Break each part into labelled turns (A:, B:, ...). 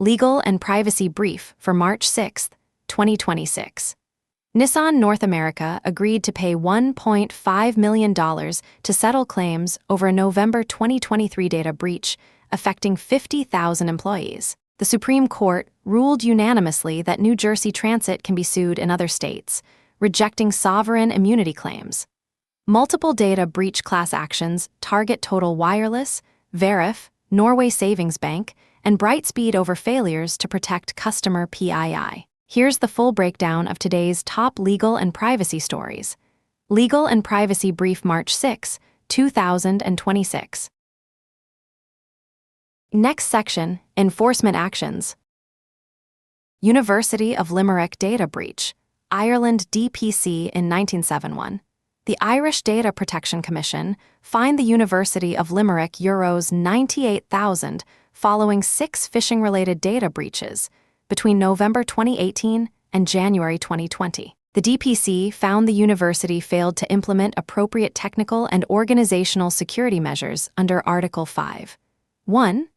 A: Legal and Privacy Brief for March 6, 2026. Nissan North America agreed to pay $1.5 million to settle claims over a November 2023 data breach affecting 50,000 employees. The Supreme Court ruled unanimously that New Jersey Transit can be sued in other states, rejecting sovereign immunity claims. Multiple data breach class actions target Total Wireless, Verif, Norway Savings Bank, and Brightspeed over failures to protect customer PII. Here's the full breakdown of today's top legal and privacy stories. Legal and Privacy Brief March 6, 2026. Next section, Enforcement Actions. University of Limerick Data Breach, Ireland DPC in 1971. The Irish Data Protection Commission fined the University of Limerick euros 98,000 following 6 phishing-related data breaches between November 2018 and January 2020. The DPC found the university failed to implement appropriate technical and organizational security measures under Article 5.1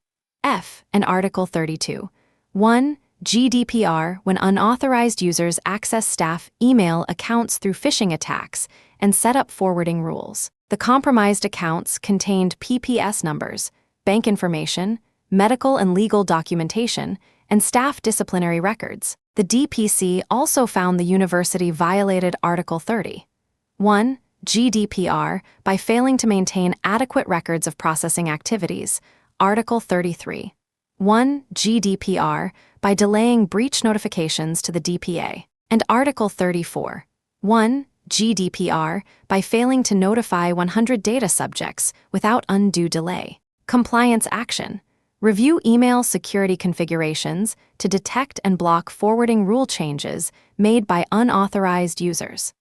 A: F and Article 32.1 GDPR when unauthorized users access staff email accounts through phishing attacks and set up forwarding rules. The compromised accounts contained PPS numbers, bank information, medical and legal documentation, and staff disciplinary records. The DPC also found the university violated Article 30.1 GDPR by failing to maintain adequate records of processing activities, Article 33.1 GDPR by delaying breach notifications to the DPA, and Article 34.1 GDPR by failing to notify 100 data subjects without undue delay. Compliance action. Review email security configurations to detect and block forwarding rule changes made by unauthorized users.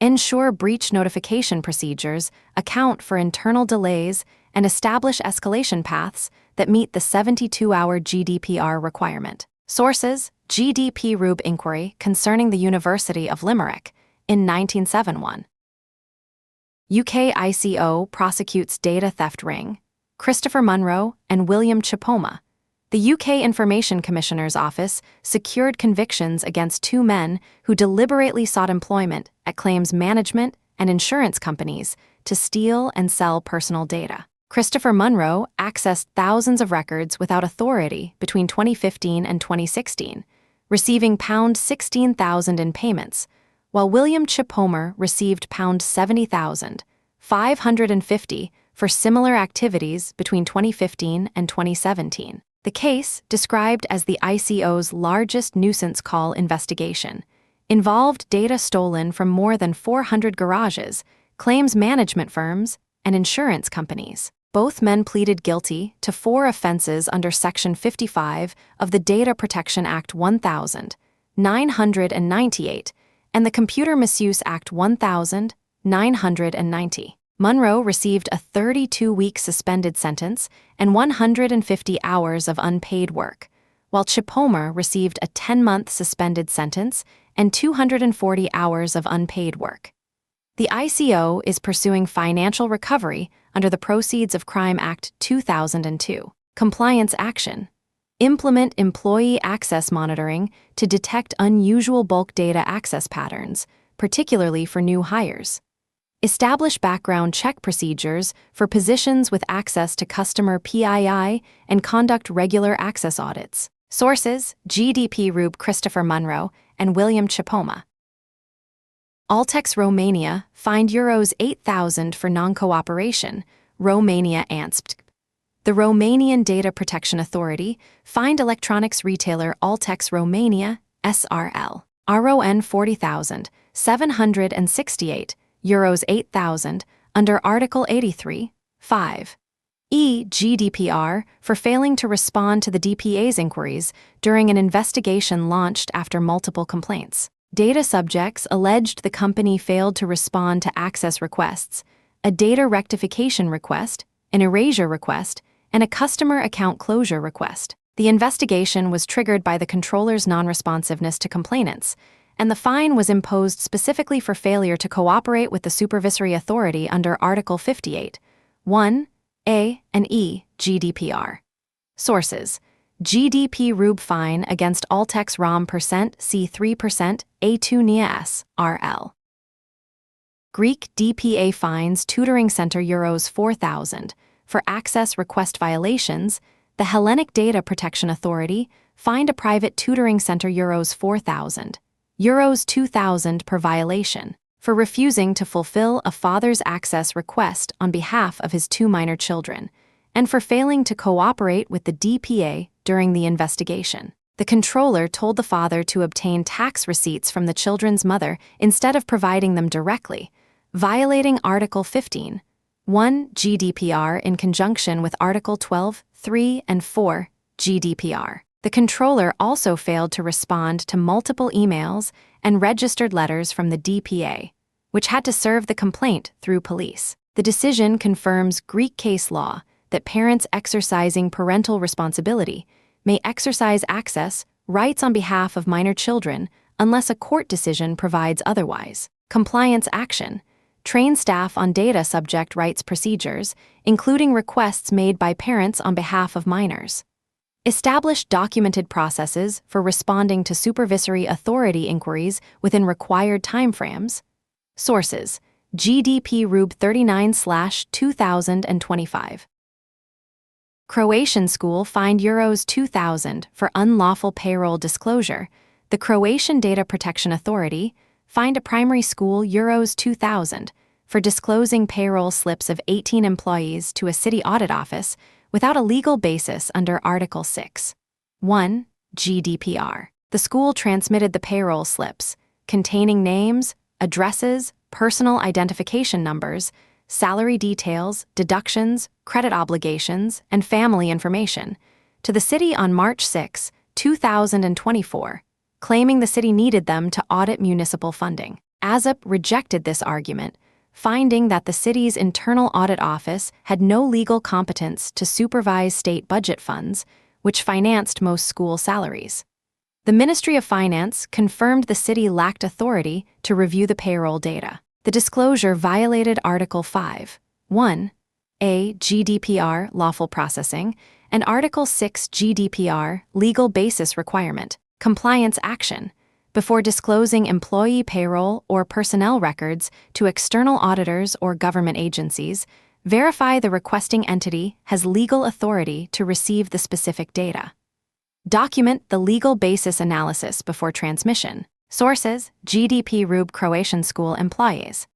A: Ensure breach notification procedures account for internal delays and establish escalation paths that meet the 72-hour GDPR requirement. Sources: GDP Rube Inquiry concerning the University of Limerick in 1971. UK ICO prosecutes data theft ring, Christopher Munro and William Chipoma. The UK Information Commissioner's Office secured convictions against 2 men who deliberately sought employment at claims management and insurance companies to steal and sell personal data. Christopher Munro accessed thousands of records without authority between 2015 and 2016, receiving £16,000 in payments, while William Chipoma received £70,550 for similar activities between 2015 and 2017. The case, described as the ICO's largest nuisance call investigation, involved data stolen from more than 400 garages, claims management firms, and insurance companies. Both men pleaded guilty to 4 offenses under Section 55 of the Data Protection Act 1998 and the Computer Misuse Act 1990. Munro received a 32-week suspended sentence and 150 hours of unpaid work, while Chipoma received a 10-month suspended sentence and 240 hours of unpaid work. The ICO is pursuing financial recovery under the Proceeds of Crime Act 2002. Compliance action. Implement employee access monitoring to detect unusual bulk data access patterns, particularly for new hires. Establish background check procedures for positions with access to customer PII and conduct regular access audits. Sources: GDP Rube Christopher Munro and William Chipoma. Altex Romania fined euros 8,000 for non-cooperation, Romania ANSPT. The Romanian Data Protection Authority fined electronics retailer Altex Romania, SRL, RON 40,768, euros 8,000, under Article 83.5 GDPR for failing to respond to the DPA's inquiries during an investigation launched after multiple complaints. Data subjects alleged the company failed to respond to access requests, a data rectification request, an erasure request, and a customer account closure request. The investigation was triggered by the controller's non-responsiveness to complainants, and the fine was imposed specifically for failure to cooperate with the supervisory authority under Article 58.1 A and E GDPR. Sources: GDP RUB fine against Altex ROM %C3% A2 NIA S, RL. Greek DPA fines tutoring center euros 4,000. For access request violations, the Hellenic Data Protection Authority fined a private tutoring center euros 4,000, euros 2,000 per violation, for refusing to fulfill a father's access request on behalf of his 2 minor children, and for failing to cooperate with the DPA during the investigation. The controller told the father to obtain tax receipts from the children's mother instead of providing them directly, violating Article 15, 1 GDPR in conjunction with Article 12, 3 and 4 GDPR. The controller also failed to respond to multiple emails and registered letters from the DPA, which had to serve the complaint through police. The decision confirms Greek case law that parents exercising parental responsibility may exercise access rights on behalf of minor children unless a court decision provides otherwise. Compliance action. Train staff on data subject rights procedures, including requests made by parents on behalf of minors. Establish documented processes for responding to supervisory authority inquiries within required timeframes. Sources: GDP RUB 39/2025. Croatian school fined euros 2,000 for unlawful payroll disclosure. The Croatian Data Protection Authority fined a primary school euros 2,000 for disclosing payroll slips of 18 employees to a city audit office without a legal basis under Article 6. 1 GDPR. The school transmitted the payroll slips, containing names, addresses, personal identification numbers, salary details, deductions, credit obligations, and family information, to the city on March 6, 2024, claiming the city needed them to audit municipal funding. ASAP rejected this argument, finding that the city's internal audit office had no legal competence to supervise state budget funds, which financed most school salaries. The Ministry of Finance confirmed the city lacked authority to review the payroll data. The disclosure violated Article 5, 1 A GDPR lawful processing and Article 6 GDPR legal basis requirement, compliance action, before disclosing employee payroll or personnel records to external auditors or government agencies. Verify the requesting entity has legal authority to receive the specific data. Document the legal basis analysis before transmission. Sources: GDP RUB Croatian school employees.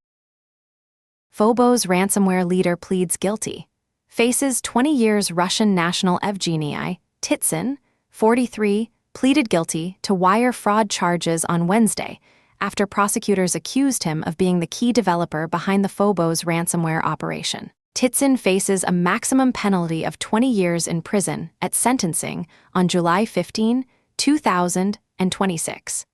A: Phobos ransomware leader pleads guilty. Faces 20 years. Russian national Evgeny Titsin, 43, pleaded guilty to wire fraud charges on Wednesday after prosecutors accused him of being the key developer behind the Phobos ransomware operation. Titsin faces a maximum penalty of 20 years in prison at sentencing on July 15, 2026.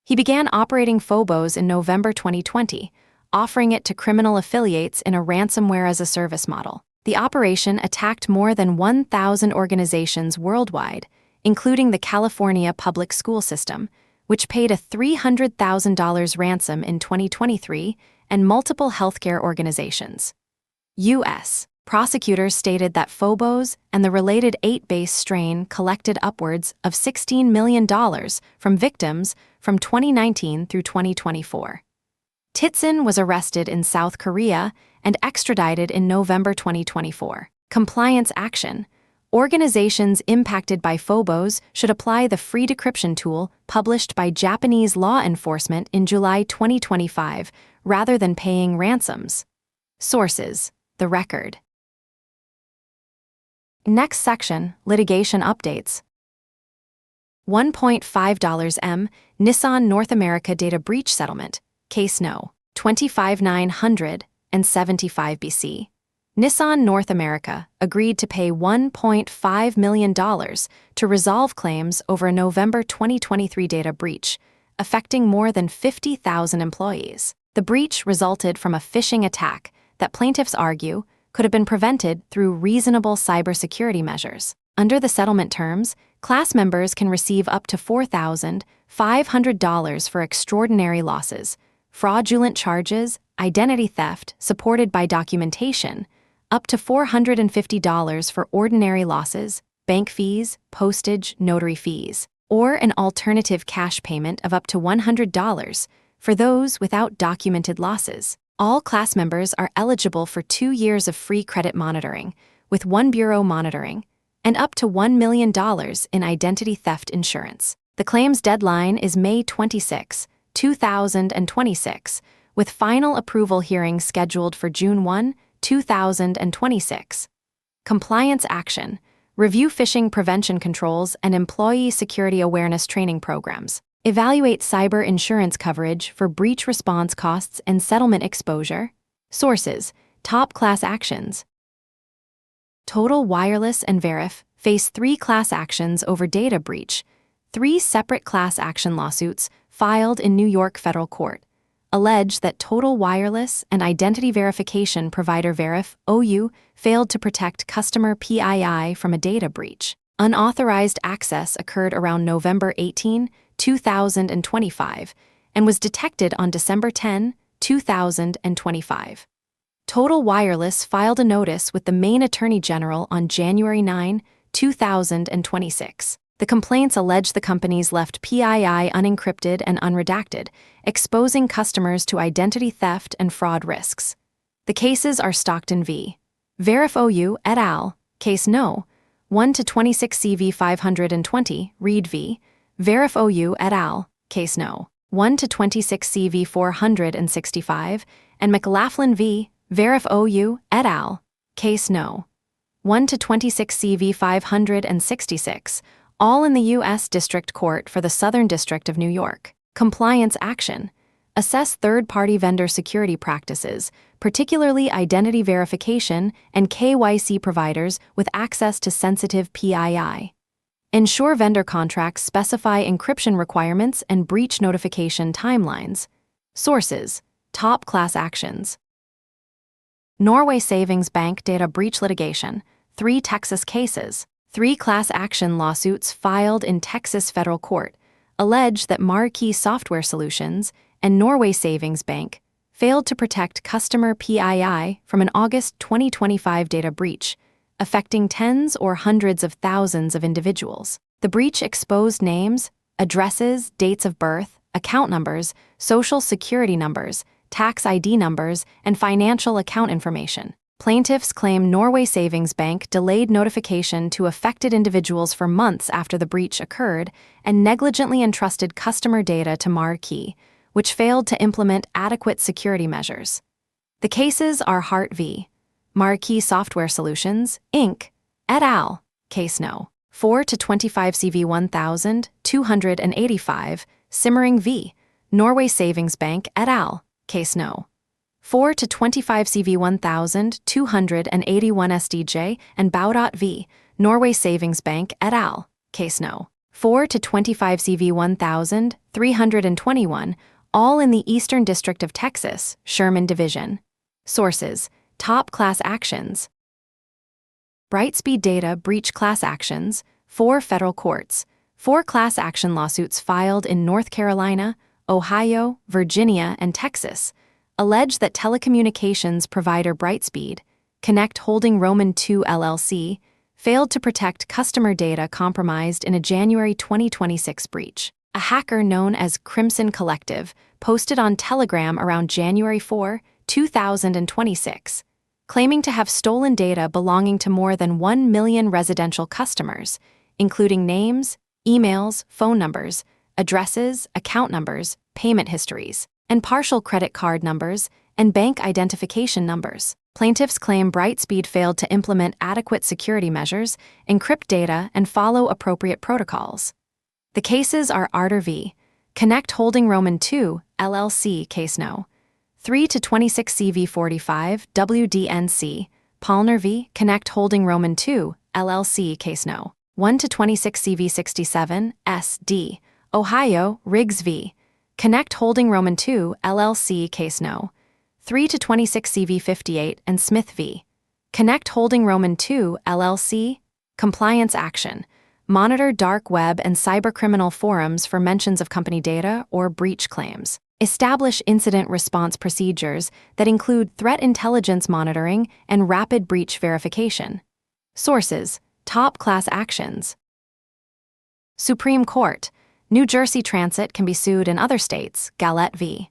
A: He began operating Phobos in November 2020, offering it to criminal affiliates in a ransomware-as-a-service model. The operation attacked more than 1,000 organizations worldwide, including the California public school system, which paid a $300,000 ransom in 2023, and multiple healthcare organizations. U.S. prosecutors stated that Phobos and the related 8-base strain collected upwards of $16 million from victims from 2019 through 2024. Titsin was arrested in South Korea and extradited in November 2024. Compliance action. Organizations impacted by Phobos should apply the free decryption tool published by Japanese law enforcement in July 2025 rather than paying ransoms. Sources: The Record. Next section, Litigation Updates. $1.5 M. Nissan North America Data Breach Settlement, Case No. 25975 BC. Nissan North America agreed to pay $1.5 million to resolve claims over a November 2023 data breach, affecting more than 50,000 employees. The breach resulted from a phishing attack that plaintiffs argue could have been prevented through reasonable cybersecurity measures. Under the settlement terms, class members can receive up to $4,500 for extraordinary losses, fraudulent charges, identity theft supported by documentation, up to $450 for ordinary losses, bank fees, postage, notary fees, or an alternative cash payment of up to $100 for those without documented losses. All class members are eligible for 2 years of free credit monitoring, with one bureau monitoring, and up to $1 million in identity theft insurance. The claims deadline is May 26, 2026, with final approval hearing scheduled for June 1, 2026. Compliance action. Review phishing prevention controls and employee security awareness training programs. Evaluate cyber insurance coverage for breach response costs and settlement exposure. Sources: top class actions. Total Wireless and Verif face 3 class actions over data breach. 3 separate class action lawsuits filed in New York federal court allege that Total Wireless and identity verification provider Verif OU failed to protect customer PII from a data breach. Unauthorized access occurred around November 18, 2025, and was detected on December 10, 2025. Total Wireless filed a notice with the Maine Attorney General on January 9, 2026. The complaints allege the companies left PII unencrypted and unredacted, exposing customers to identity theft and fraud risks. The cases are Stockton v. Verif OU et al., Case No. 1-26 CV 520, Reed v. Verif OU et al., Case No. 1-26 CV 465, and McLaughlin v. Verif OU et al., Case No. 1-26 CV 566, all in the U.S. District Court for the Southern District of New York. Compliance action. Assess third-party vendor security practices, particularly identity verification and KYC providers with access to sensitive PII. Ensure vendor contracts specify encryption requirements and breach notification timelines. Sources: top class actions. Norway Savings Bank data breach litigation, 3 Texas cases. 3 class action lawsuits filed in Texas federal court allege that Marquee Software Solutions and Norway Savings Bank failed to protect customer PII from an August 2025 data breach, affecting tens or hundreds of thousands of individuals. The breach exposed names, addresses, dates of birth, account numbers, social security numbers, tax ID numbers, and financial account information. Plaintiffs claim Norway Savings Bank delayed notification to affected individuals for months after the breach occurred and negligently entrusted customer data to Marquee, which failed to implement adequate security measures. The cases are Hart v. Marquee Software Solutions, Inc., et al., Case No. 4-25 CV 1285, Simmering v. Norway Savings Bank, et al., Case No. 4-25 CV 1281 SDJ, and Baudot v. Norway Savings Bank, et al., Case No. 4-25 CV 1321, all in the Eastern District of Texas, Sherman Division. Sources: top class actions. Brightspeed Data breach class actions, 4 federal courts, 4 class action lawsuits filed in North Carolina, Ohio, Virginia, and Texas allege that telecommunications provider Brightspeed, Connect Holding Roman II LLC, failed to protect customer data compromised in a January 2026 breach. A hacker known as Crimson Collective posted on Telegram around January 4, 2026, claiming to have stolen data belonging to more than 1 million residential customers, including names, emails, phone numbers, addresses, account numbers, payment histories, and partial credit card numbers and bank identification numbers. Plaintiffs claim Brightspeed failed to implement adequate security measures, encrypt data, and follow appropriate protocols. The cases are Arter v. Connect Holding Roman II, LLC, Case No. 3-26 CV 45, WDNC, Palner v. Connect Holding Roman II, LLC, Case No. 1-26 CV 67, SD, Ohio, Riggs v. Connect Holding Roman II, LLC, Case No. 3-26 CV 58, and Smith v. Connect Holding Roman II, LLC. Compliance action. Monitor dark web and cybercriminal forums for mentions of company data or breach claims. Establish incident response procedures that include threat intelligence monitoring and rapid breach verification. Sources: Top class actions. Supreme Court. New Jersey Transit can be sued in other states. Galette v.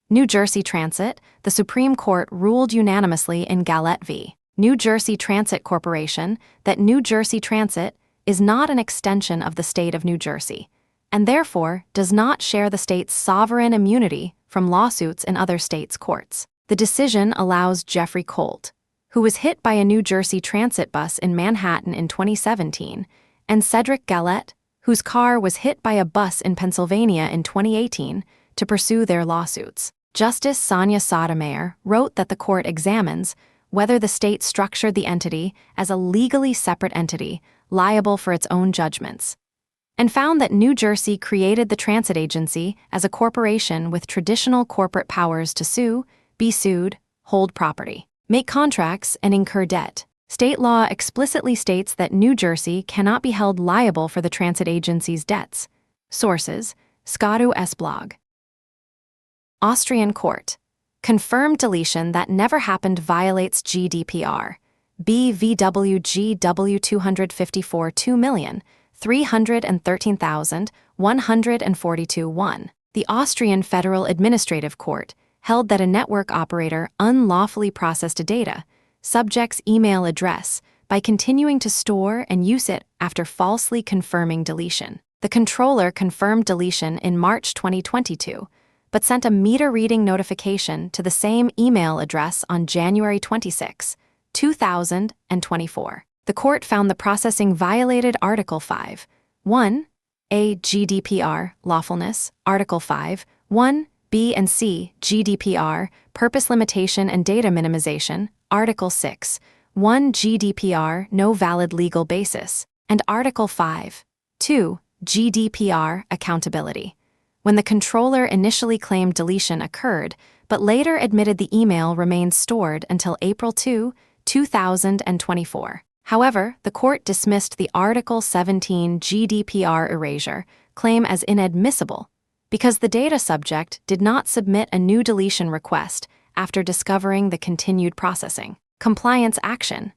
A: New Jersey Transit. The Supreme Court ruled unanimously in Galette v. New Jersey Transit Corporation that New Jersey Transit is not an extension of the state of New Jersey, and therefore does not share the state's sovereign immunity from lawsuits in other states' courts. The decision allows Jeffrey Colt, who was hit by a New Jersey Transit bus in Manhattan in 2017, and Cedric Galette, whose car was hit by a bus in Pennsylvania in 2018, to pursue their lawsuits. Justice Sonia Sotomayor wrote that the court examines whether the state structured the entity as a legally separate entity liable for its own judgments, and found that New Jersey created the transit agency as a corporation with traditional corporate powers to sue, be sued, hold property, make contracts, and incur debt. State law explicitly states that New Jersey cannot be held liable for the transit agency's debts. Sources: Scotto S. blog. Austrian court. Confirmed deletion that never happened violates GDPR. BVWGW 254 2,313,142-1. The Austrian Federal Administrative Court held that a network operator unlawfully processed data, subject's email address, by continuing to store and use it after falsely confirming deletion. The controller confirmed deletion in March 2022, but sent a meter reading notification to the same email address on January 26, 2024. The court found the processing violated Article 5, 1, A GDPR, lawfulness, Article 5, 1, B and C GDPR, purpose limitation and data minimization, Article 6, 1 GDPR, no valid legal basis, and Article 5, 2 GDPR, accountability. When the controller initially claimed deletion occurred, but later admitted the email remained stored until April 2, 2024. However, the court dismissed the Article 17 GDPR erasure claim as inadmissible because the data subject did not submit a new deletion request after discovering the continued processing. Compliance action.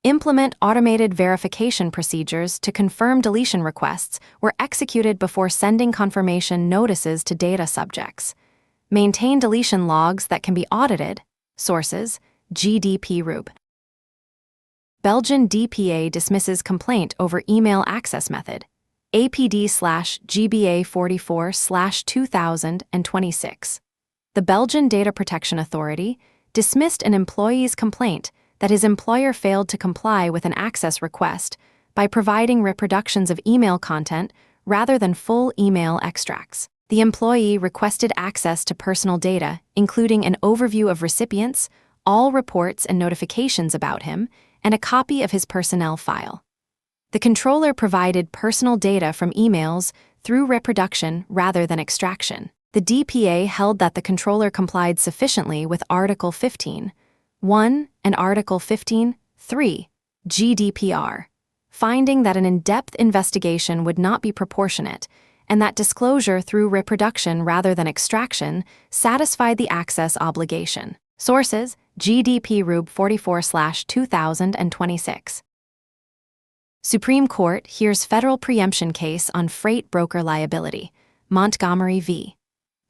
A: Implement automated verification procedures to confirm deletion requests were executed before sending confirmation notices to data subjects. Maintain deletion logs that can be audited. Sources: GDPRUB. Belgian DPA dismisses complaint over email access method. APD/GBA 44/2026. The Belgian Data Protection Authority dismissed an employee's complaint that his employer failed to comply with an access request by providing reproductions of email content rather than full email extracts. The employee requested access to personal data, including an overview of recipients, all reports and notifications about him, and a copy of his personnel file. The controller provided personal data from emails through reproduction rather than extraction. The DPA held that the controller complied sufficiently with Article 15, 1 and Article 15, 3 GDPR, finding that an in-depth investigation would not be proportionate and that disclosure through reproduction rather than extraction satisfied the access obligation. Sources: GDPRUB 44/2026. Supreme Court hears federal preemption case on freight broker liability. Montgomery v.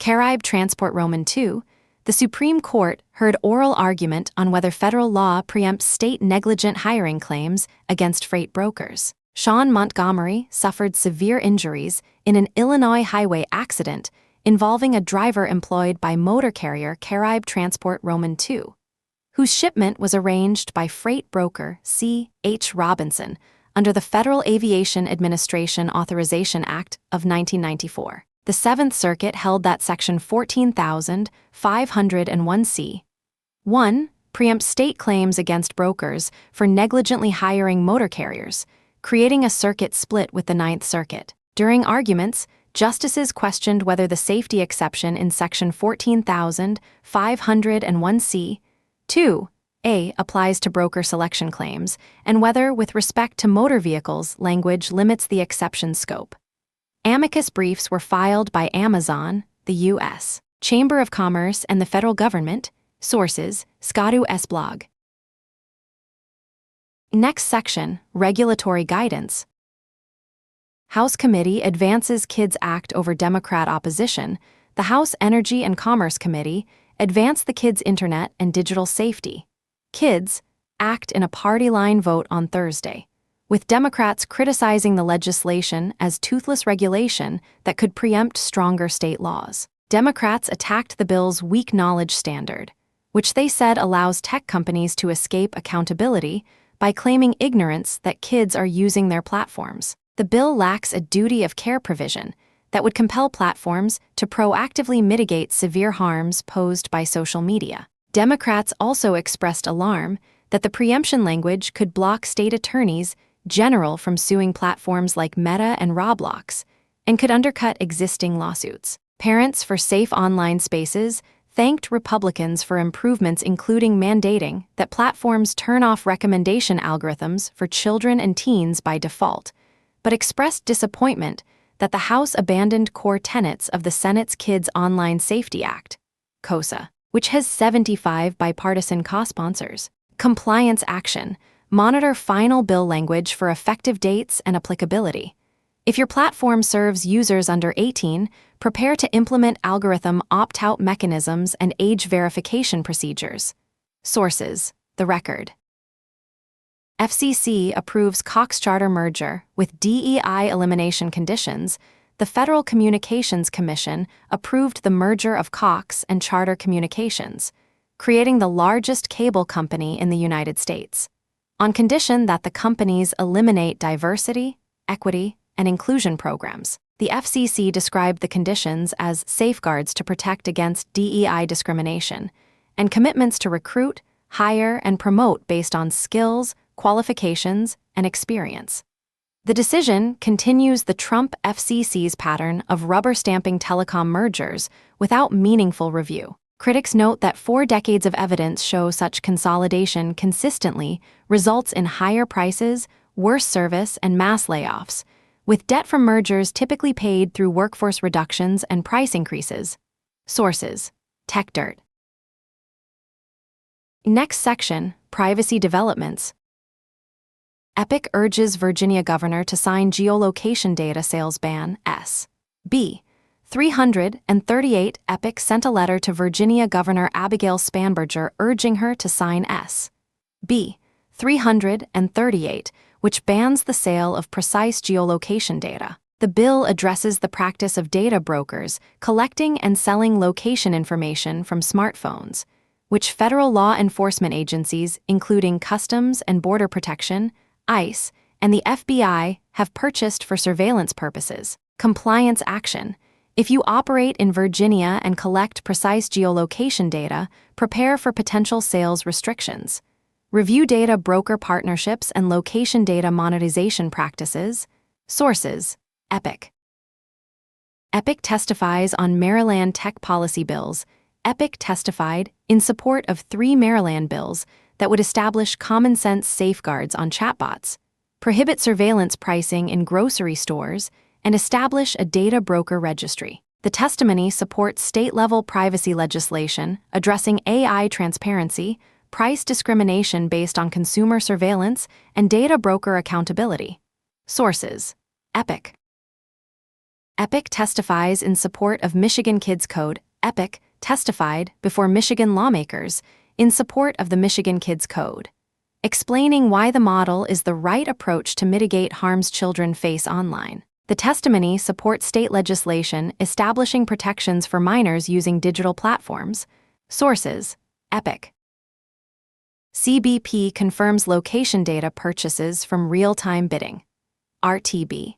A: Caribe Transport Roman II. The Supreme Court heard oral argument on whether federal law preempts state negligent hiring claims against freight brokers. Sean Montgomery suffered severe injuries in an Illinois highway accident involving a driver employed by motor carrier Caribe Transport Roman II, whose shipment was arranged by freight broker C. H. Robinson under the Federal Aviation Administration Authorization Act of 1994. The Seventh Circuit held that Section 14,501c. 1. Preempts state claims against brokers for negligently hiring motor carriers, creating a circuit split with the Ninth Circuit. During arguments, justices questioned whether the safety exception in Section 14,501c. 2a applies to broker selection claims, and whether, with respect to motor vehicles, language limits the exception scope. Amicus briefs were filed by Amazon, the U.S. Chamber of Commerce, and the federal government. Sources: Scotto S. blog. Next section, regulatory guidance. House Committee advances Kids Act over Democrat opposition. The House Energy and Commerce Committee advanced the Kids Internet and Digital Safety Kids Act in a party-line vote on Thursday, with Democrats criticizing the legislation as toothless regulation that could preempt stronger state laws. Democrats attacked the bill's weak knowledge standard, which they said allows tech companies to escape accountability by claiming ignorance that kids are using their platforms. The bill lacks a duty of care provision that would compel platforms to proactively mitigate severe harms posed by social media. Democrats also expressed alarm that the preemption language could block state attorneys general from suing platforms like Meta and Roblox and could undercut existing lawsuits. Parents for Safe Online Spaces thanked Republicans for improvements including mandating that platforms turn off recommendation algorithms for children and teens by default, but expressed disappointment that the House abandoned core tenets of the Senate's Kids Online Safety Act, KOSA, which has 75 bipartisan co-sponsors. Compliance action. Monitor final bill language for effective dates and applicability. If your platform serves users under 18, prepare to implement algorithm opt-out mechanisms and age verification procedures. Sources: The Record. FCC approves Cox Charter merger with DEI elimination conditions. The Federal Communications Commission approved the merger of Cox and Charter Communications, creating the largest cable company in the United States, on condition that the companies eliminate diversity, equity, and inclusion programs. The FCC described the conditions as safeguards to protect against DEI discrimination and commitments to recruit, hire, and promote based on skills, qualifications, and experience. The decision continues the Trump FCC's pattern of rubber-stamping telecom mergers without meaningful review. Critics note that 4 decades of evidence show such consolidation consistently results in higher prices, worse service, and mass layoffs, with debt from mergers typically paid through workforce reductions and price increases. Sources: TechDirt. Next section, privacy developments. Epic urges Virginia governor to sign geolocation data sales ban. S.B. 338. Epic sent a letter to Virginia Governor Abigail Spanberger urging her to sign S.B. 338, which bans the sale of precise geolocation data. The bill addresses the practice of data brokers collecting and selling location information from smartphones, which federal law enforcement agencies, including Customs and Border Protection, ICE, and the FBI, have purchased for surveillance purposes. Compliance action. If you operate in Virginia and collect precise geolocation data, prepare for potential sales restrictions. Review data broker partnerships and location data monetization practices. Sources: Epic. Epic testifies on Maryland tech policy bills. Epic testified in support of 3 Maryland bills that would establish common-sense safeguards on chatbots, prohibit surveillance pricing in grocery stores, and establish a data broker registry. The testimony supports state-level privacy legislation addressing AI transparency, price discrimination based on consumer surveillance, and data broker accountability. Sources: Epic. Epic testifies in support of Michigan Kids Code. Epic testified before Michigan lawmakers in support of the Michigan Kids Code, explaining why the model is the right approach to mitigate harms children face online. The testimony supports state legislation establishing protections for minors using digital platforms. Sources: Epic. CBP confirms location data purchases from real-time bidding. RTB.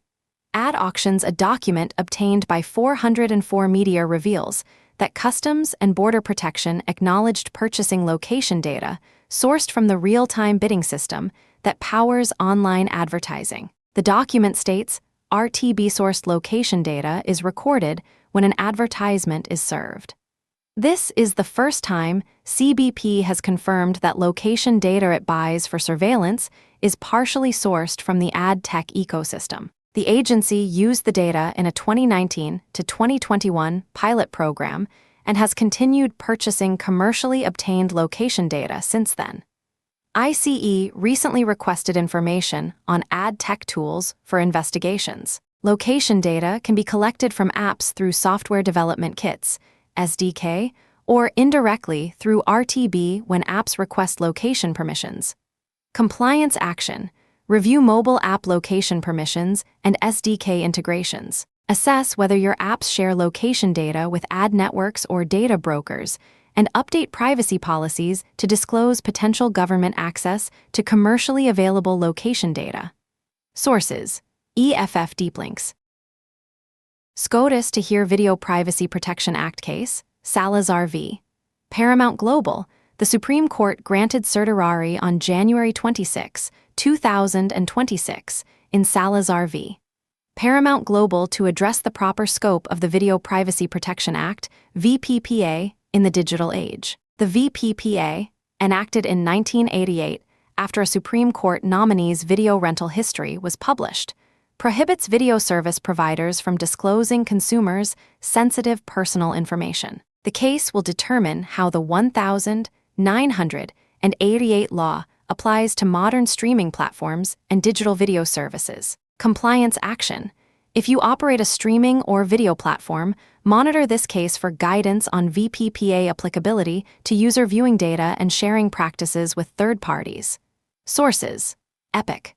A: Ad Auctions. A document obtained by 404 Media reveals that Customs and Border Protection acknowledged purchasing location data sourced from the real-time bidding system that powers online advertising. The document states RTB-sourced location data is recorded when an advertisement is served. This is the first time CBP has confirmed that location data it buys for surveillance is partially sourced from the ad tech ecosystem. The agency used the data in a 2019 to 2021 pilot program and has continued purchasing commercially obtained location data since then. ICE recently requested information on ad tech tools for investigations. Location data can be collected from apps through software development kits, SDK, or indirectly through RTB when apps request location permissions. Compliance action. Review mobile app location permissions and SDK integrations. Assess whether your apps share location data with ad networks or data brokers, and update privacy policies to disclose potential government access to commercially available location data. Sources: EFF Deep Links. SCOTUS to hear Video Privacy Protection Act case, Salazar v. Paramount Global. The Supreme Court granted certiorari on January 26, 2026, in Salazar v. Paramount Global to address the proper scope of the Video Privacy Protection Act, VPPA, in the digital age. The VPPA, enacted in 1988 after a Supreme Court nominee's video rental history was published, prohibits video service providers from disclosing consumers' sensitive personal information. The case will determine how the 1988 law applies to modern streaming platforms and digital video services. Compliance action. If you operate a streaming or video platform, monitor this case for guidance on VPPA applicability to user viewing data and sharing practices with third parties. Sources: Epic.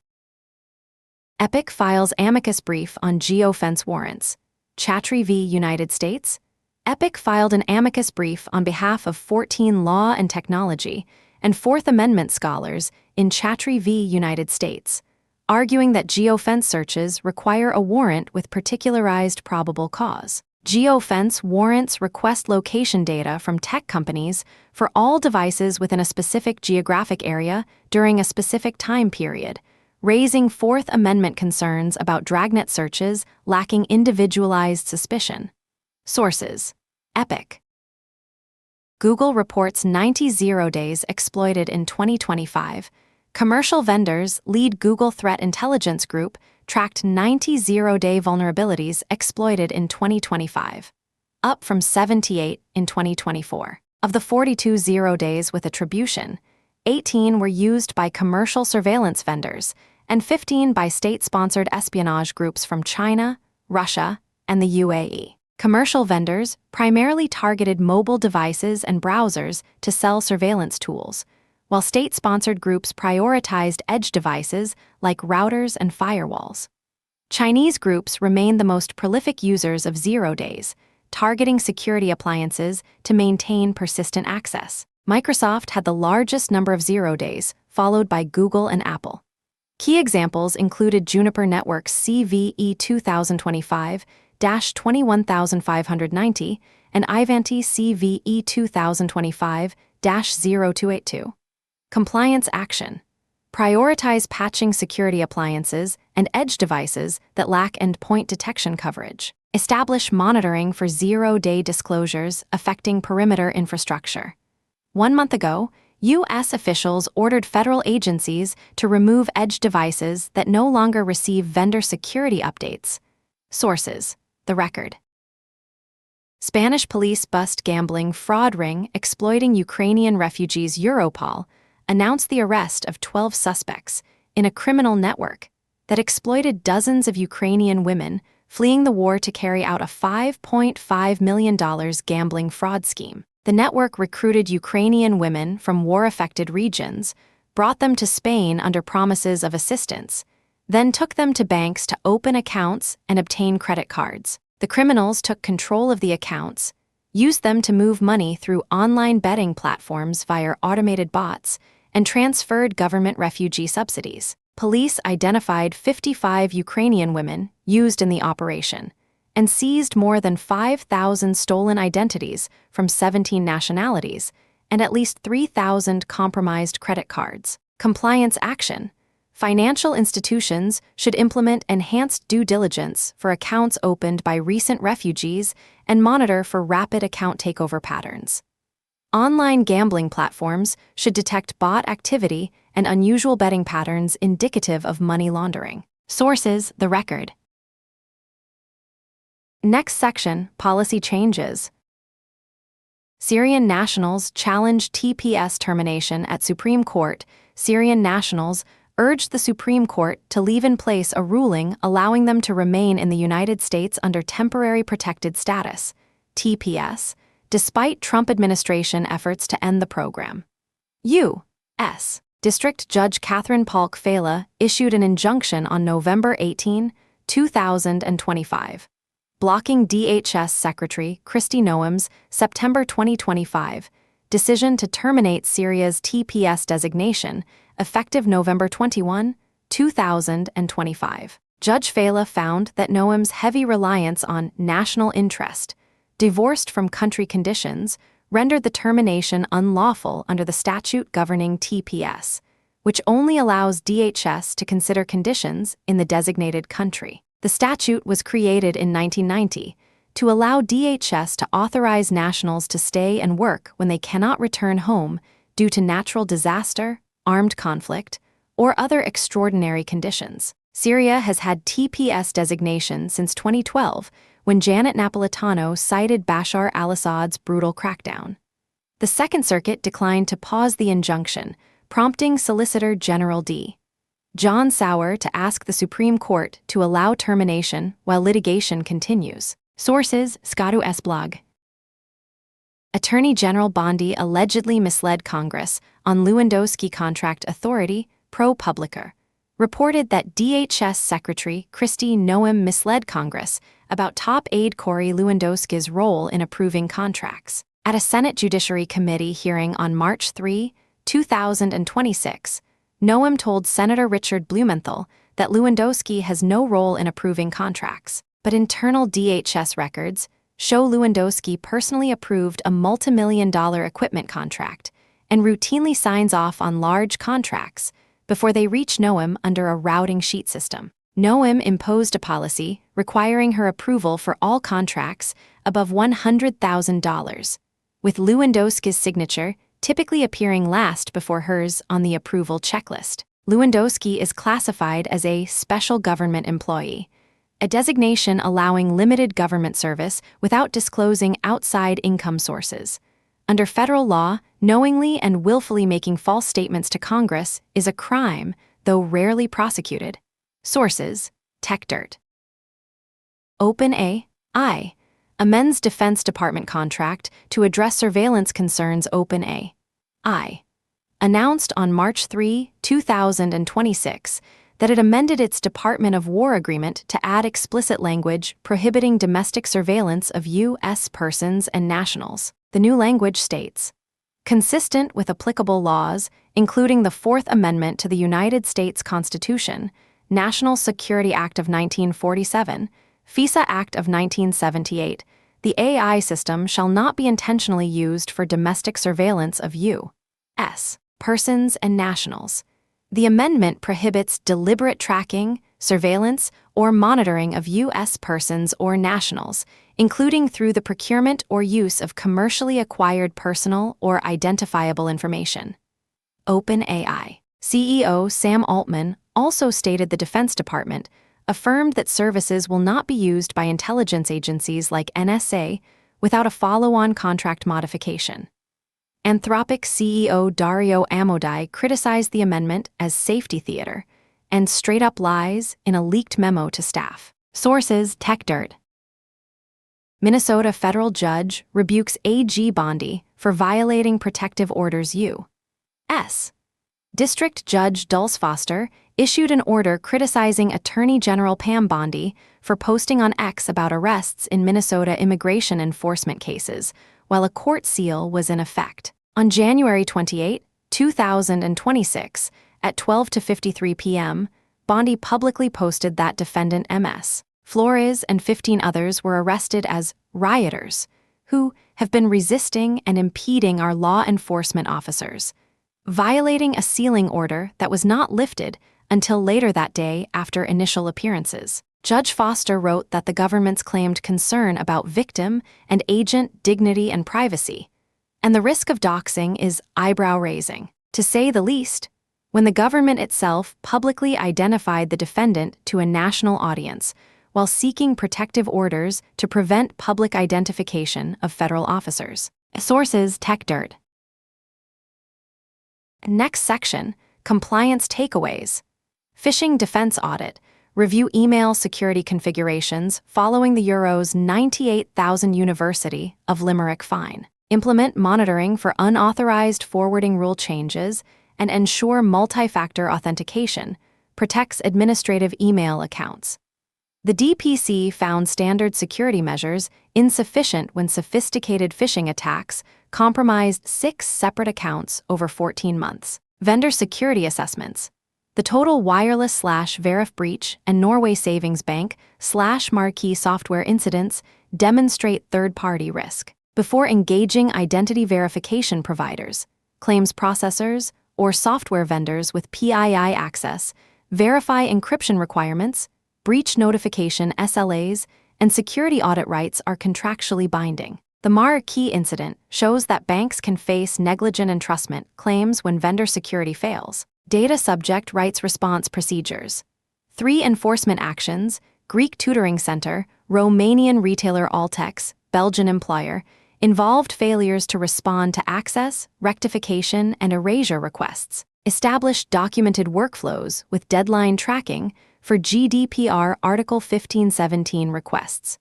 A: Epic files amicus brief on geofence warrants. Chatry v. United States. Epic filed an amicus brief on behalf of 14 law and technology and Fourth Amendment scholars in Chatry v. United States, arguing that geofence searches require a warrant with particularized probable cause. Geofence warrants request location data from tech companies for all devices within a specific geographic area during a specific time period, raising Fourth Amendment concerns about dragnet searches lacking individualized suspicion. Sources: Epic. Google reports 90 zero days exploited in 2025. Commercial vendors lead Google Threat Intelligence Group tracked 90 zero-day vulnerabilities exploited in 2025, up from 78 in 2024. Of the 42 zero days with attribution, 18 were used by commercial surveillance vendors and 15 by state-sponsored espionage groups from China, Russia, and the UAE. Commercial vendors primarily targeted mobile devices and browsers to sell surveillance tools, while state-sponsored groups prioritized edge devices like routers and firewalls. Chinese groups remain the most prolific users of zero days, targeting security appliances to maintain persistent access. Microsoft had the largest number of zero days, followed by Google and Apple. Key examples included Juniper Networks CVE 2025-21590 and Ivanti CVE 2025-0282. Compliance action. Prioritize patching security appliances and edge devices that lack endpoint detection coverage. Establish monitoring for zero-day disclosures affecting perimeter infrastructure. 1 month ago, U.S. officials ordered federal agencies to remove edge devices that no longer receive vendor security updates. Sources: The Record. Spanish police bust gambling fraud ring exploiting Ukrainian refugees. Europol announced the arrest of 12 suspects in a criminal network that exploited dozens of Ukrainian women fleeing the war to carry out a $5.5 million gambling fraud scheme. The network recruited Ukrainian women from war-affected regions, brought them to Spain under promises of assistance, then took them to banks to open accounts and obtain credit cards. The criminals took control of the accounts, used them to move money through online betting platforms via automated bots, and transferred government refugee subsidies. Police identified 55 Ukrainian women used in the operation and seized more than 5,000 stolen identities from 17 nationalities and at least 3,000 compromised credit cards. Compliance action. Financial institutions should implement enhanced due diligence for accounts opened by recent refugees and monitor for rapid account takeover patterns. Online gambling platforms should detect bot activity and unusual betting patterns indicative of money laundering. Sources: The Record. Next section: Policy changes. Syrian nationals challenge TPS termination at Supreme Court Syrian nationals urged the Supreme Court to leave in place a ruling allowing them to remain in the United States under Temporary Protected Status, TPS, despite Trump administration efforts to end the program. U.S. District Judge Catherine Polk Fela issued an injunction on November 18, 2025, blocking DHS Secretary Kristi Noem's September 2025 decision to terminate Syria's TPS designation, effective November 21, 2025. Judge Fela found that Noem's heavy reliance on national interest, divorced from country conditions, rendered the termination unlawful under the statute governing TPS, which only allows DHS to consider conditions in the designated country. The statute was created in 1990 to allow DHS to authorize nationals to stay and work when they cannot return home due to natural disaster, armed conflict, or other extraordinary conditions. Syria has had TPS designation since 2012, when Janet Napolitano cited Bashar al-Assad's brutal crackdown. The Second Circuit declined to pause the injunction, prompting Solicitor General D. John Sauer to ask the Supreme Court to allow termination while litigation continues. Sources: Skadu S. blog. Attorney General Bondi allegedly misled Congress on Lewandowski contract authority, ProPublica, reported that DHS Secretary Kristi Noem misled Congress about top aide Corey Lewandowski's role in approving contracts. At a Senate Judiciary Committee hearing on March 3, 2026, Noem told Senator Richard Blumenthal that Lewandowski has no role in approving contracts, but internal DHS records show Lewandowski personally approved a multimillion-dollar equipment contract and routinely signs off on large contracts before they reach Noem under a routing sheet system. Noem imposed a policy requiring her approval for all contracts above $100,000, with Lewandowski's signature typically appearing last before hers on the approval checklist. Lewandowski is classified as a special government employee, a designation allowing limited government service without disclosing outside income sources. Under federal law, knowingly and willfully making false statements to Congress is a crime, though rarely prosecuted. Sources: TechDirt. OpenAI amends Defense Department contract to address surveillance concerns. OpenAI announced on March 3, 2026, that it amended its Department of War agreement to add explicit language prohibiting domestic surveillance of U.S. persons and nationals. The new language states, consistent with applicable laws, including the Fourth Amendment to the United States Constitution, National Security Act of 1947, FISA Act of 1978, the AI system shall not be intentionally used for domestic surveillance of U.S. persons and nationals. The amendment prohibits deliberate tracking, surveillance, or monitoring of U.S. persons or nationals, including through the procurement or use of commercially acquired personal or identifiable information. OpenAI CEO Sam Altman also stated the Defense Department affirmed that services will not be used by intelligence agencies like NSA without a follow-on contract modification. Anthropic CEO Dario Amodei criticized the amendment as safety theater and straight-up lies in a leaked memo to staff. Sources: TechDirt. Minnesota federal judge rebukes AG Bondi for violating protective orders. U.S. District Judge Dulce Foster issued an order criticizing Attorney General Pam Bondi for posting on X about arrests in Minnesota immigration enforcement cases, while a court seal was in effect. On January 28, 2026, at 12:53 p.m., Bondi publicly posted that defendant Ms. Flores and 15 others were arrested as rioters who have been resisting and impeding our law enforcement officers, violating a sealing order that was not lifted until later that day after initial appearances. Judge Foster wrote that the government's claimed concern about victim and agent dignity and privacy, and the risk of doxing is eyebrow-raising, to say the least, when the government itself publicly identified the defendant to a national audience while seeking protective orders to prevent public identification of federal officers. Sources: TechDirt. Next section, Compliance takeaways. Phishing defense audit. Review email security configurations following the Euro's 98,000 University of Limerick fine. Implement monitoring for unauthorized forwarding rule changes and ensure multi-factor authentication protects administrative email accounts. The DPC found standard security measures insufficient when sophisticated phishing attacks compromised 6 separate accounts over 14 months. Vendor security assessments. The Total Wireless/Verif breach and Norway Savings Bank/Marquee software incidents demonstrate third-party risk. Before engaging identity verification providers, claims processors, or software vendors with PII access, verify encryption requirements, breach notification SLAs, and security audit rights are contractually binding. The Marquee incident shows that banks can face negligent entrustment claims when vendor security fails. Data subject rights response procedures. 3 enforcement actions: Greek tutoring center, Romanian retailer Altex, Belgian employer, involved failures to respond to access, rectification, and erasure requests. Established documented workflows with deadline tracking for GDPR Article 1517 requests.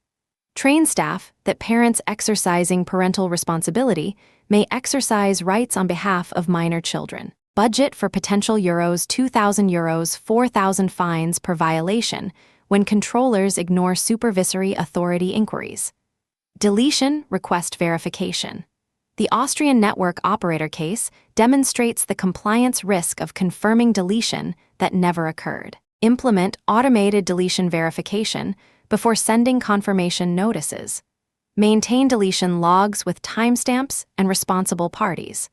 A: Train staff that parents exercising parental responsibility may exercise rights on behalf of minor children. Budget for potential €2,000 4,000 fines per violation when controllers ignore supervisory authority inquiries. Deletion request verification. The Austrian network operator case demonstrates the compliance risk of confirming deletion that never occurred. Implement automated deletion verification before sending confirmation notices. Maintain deletion logs with timestamps and responsible parties.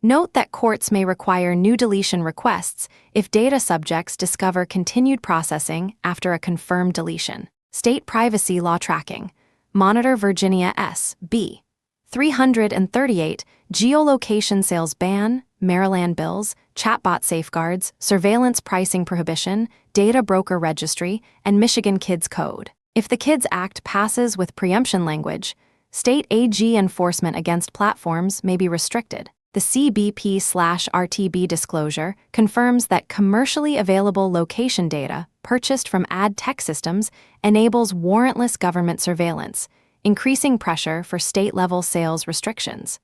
A: Note that courts may require new deletion requests if data subjects discover continued processing after a confirmed deletion. State privacy law tracking. Monitor Virginia S.B. 338, geolocation sales ban, Maryland bills, chatbot safeguards, surveillance pricing prohibition, data broker registry, and Michigan Kids Code. If the Kids Act passes with preemption language, state AG enforcement against platforms may be restricted. The CBP/RTB disclosure confirms that commercially available location data purchased from ad tech systems enables warrantless government surveillance, increasing pressure for state-level sales restrictions.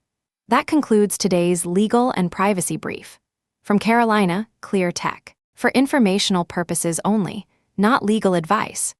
A: That concludes today's legal and privacy brief. From Carolina, Clear Tech. For informational purposes only, not legal advice.